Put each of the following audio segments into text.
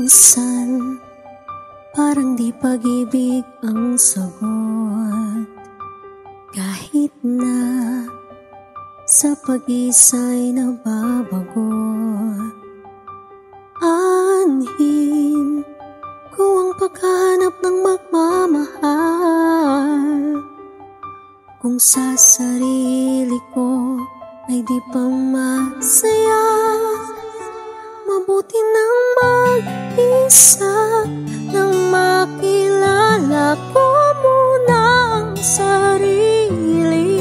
Minsan, parang di pag-ibig ang sagot. Kahit na sa pag-isa'y nababago. Anhin ko ang paghahanap ng magmamahal, kung sa sarili ko ay di pa masaya. Mabuti nang mag-isa, nang makilala ko muna ang sarili.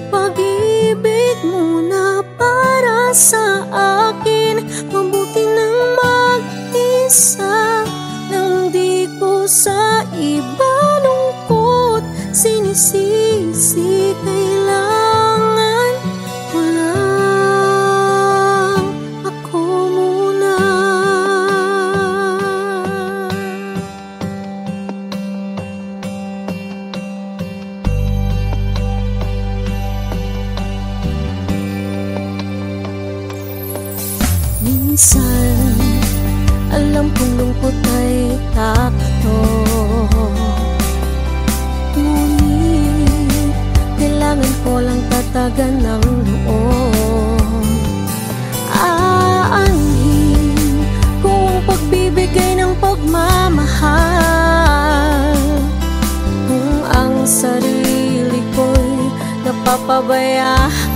Pag-ibig muna para sa akin. Mabuti nang mag-isa, nang di ko sa iba lungkot sinisisi. Kailangan ko lang ako muna. Minsan, alam kong lungkot ay takto, ngunit kailangan ko lang tatagan ng loob. Aanhin ko ang pagbibigay ng pagmamahal, kung ang sarili ko'y napapabayaan.